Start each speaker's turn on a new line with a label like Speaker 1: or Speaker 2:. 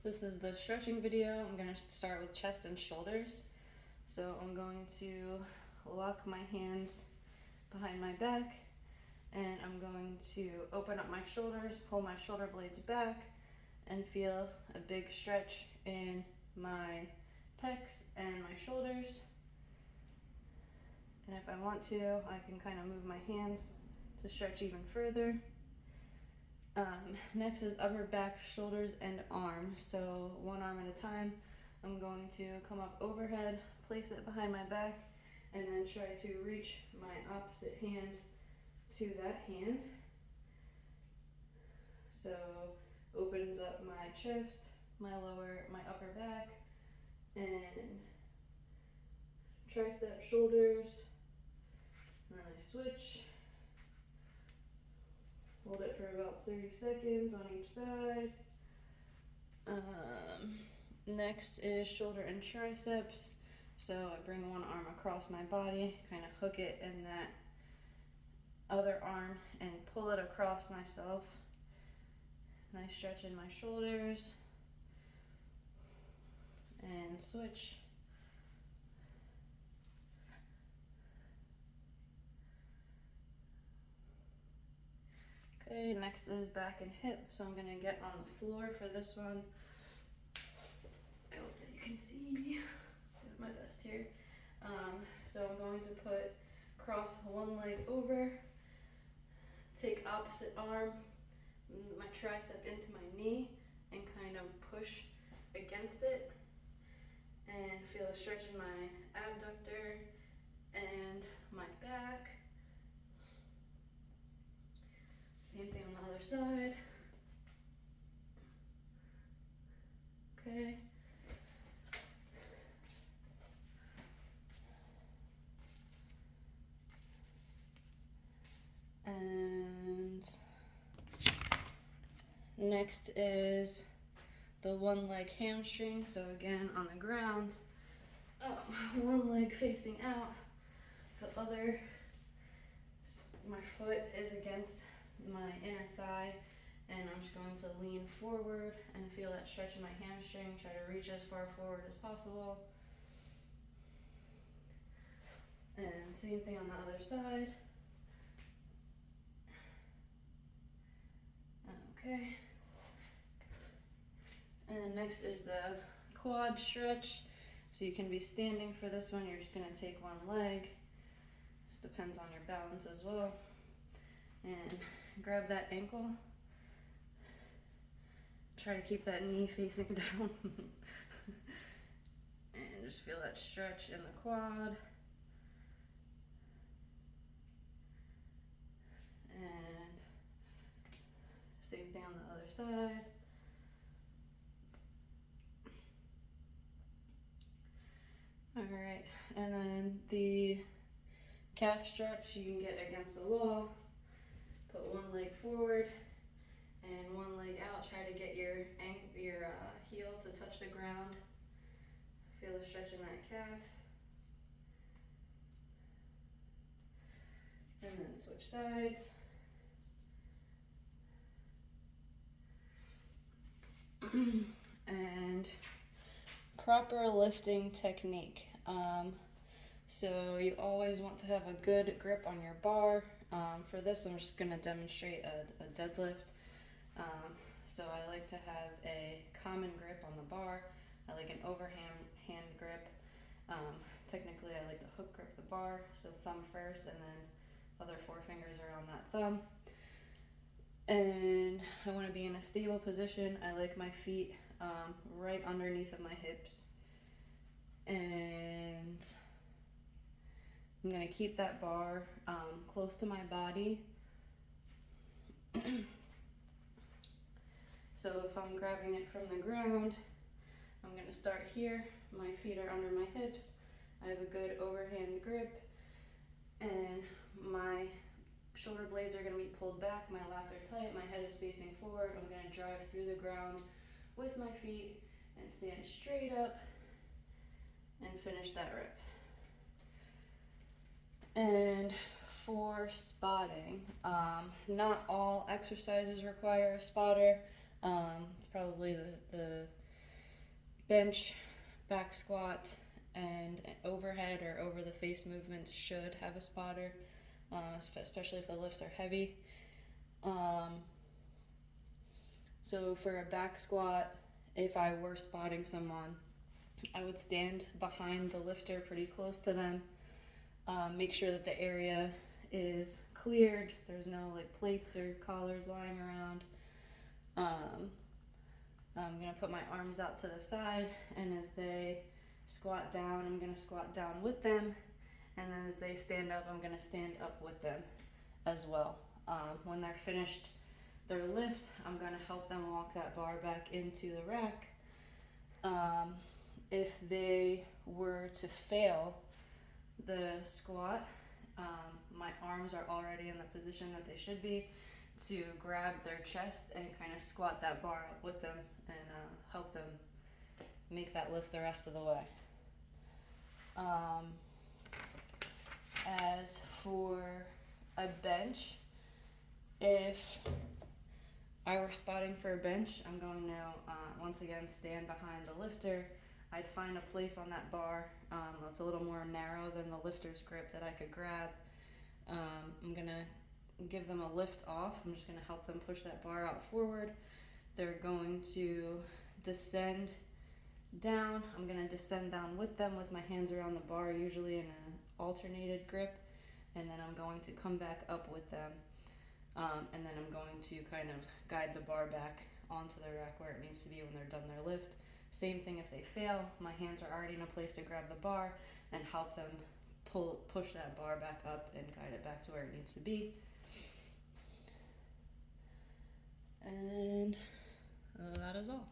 Speaker 1: This is the stretching video. I'm going to start with chest and shoulders. So I'm going to lock my hands behind my back and I'm going to open up my shoulders, pull my shoulder blades back and feel a big stretch in my pecs and my shoulders. And if I want to, I can kind of move my hands to stretch even further. Next is upper back, shoulders, and arm. So one arm at a time. I'm going to come up overhead, place it behind my back, and then try to reach my opposite hand to that hand. So opens up my chest, my upper back, and tricep, shoulders, and then I switch. Hold it for about 30 seconds on each side. Next is shoulder and triceps. So I bring one arm across my body, kind of hook it in that other arm and pull it across myself. Nice stretch in my shoulders. And switch. Okay, next is back and hip. So I'm gonna get on the floor for this one. I hope that you can see. Doing my best here. So I'm going to cross one leg over, take opposite arm, my tricep into my knee, and kind of push against it, and feel a stretch in my abductor and my back. Same thing on the other side. Okay. And next is the one leg hamstring. So again, on the ground, one leg facing out, the other, my foot is against my inner thigh, and I'm just going to lean forward and feel that stretch in my hamstring. Try to reach as far forward as possible. And same thing on the other side. Okay. And next is the quad stretch. So you can be standing for this one. You're just going to take one leg. This depends on your balance as well. And grab that ankle. Try to keep that knee facing down. And just feel that stretch in the quad. And same thing on the other side. Alright, and then the calf stretch, you can get against the wall, put one leg forward and one leg out. Try to get your heel to touch the ground. Feel the stretch in that calf. And then switch sides. And proper lifting technique. So you always want to have a good grip on your bar. For this, I'm just going to demonstrate a deadlift. So I like to have a common grip on the bar. I like an overhand hand grip. Technically, I like to hook grip the bar, so thumb first, and then other four fingers are on that thumb. And I want to be in a stable position. I like my feet right underneath of my hips. And I'm going to keep that bar close to my body. So if I'm grabbing it from the ground, I'm going to start here. My feet are under my hips. I have a good overhand grip. And my shoulder blades are going to be pulled back. My lats are tight. My head is facing forward. I'm going to drive through the ground with my feet and stand straight up and finish that rep. And for spotting, not all exercises require a spotter. Probably the bench, back squat, and overhead or over the face movements should have a spotter, especially if the lifts are heavy. So for a back squat, if I were spotting someone, I would stand behind the lifter pretty close to them. Make sure that the area is cleared. There's no like plates or collars lying around. I'm gonna put my arms out to the side, and as they squat down, I'm gonna squat down with them, and then as they stand up, I'm gonna stand up with them as well. When they're finished their lift, I'm gonna help them walk that bar back into the rack. If they were to fail the squat, my arms are already in the position that they should be to grab their chest and kind of squat that bar up with them and help them make that lift the rest of the way. As for a bench, if I were spotting for a bench, I'm going to once again stand behind the lifter. I'd find a place on that bar that's a little more narrow than the lifter's grip that I could grab. I'm going to give them a lift off. I'm just going to help them push that bar out forward. They're going to descend down. I'm going to descend down with them with my hands around the bar, usually in an alternated grip, and then I'm going to come back up with them, and then I'm going to kind of guide the bar back onto the rack where it needs to be when they're done their lift. Same thing if they fail, my hands are already in a place to grab the bar and help them push that bar back up and guide it back to where it needs to be. And that is all.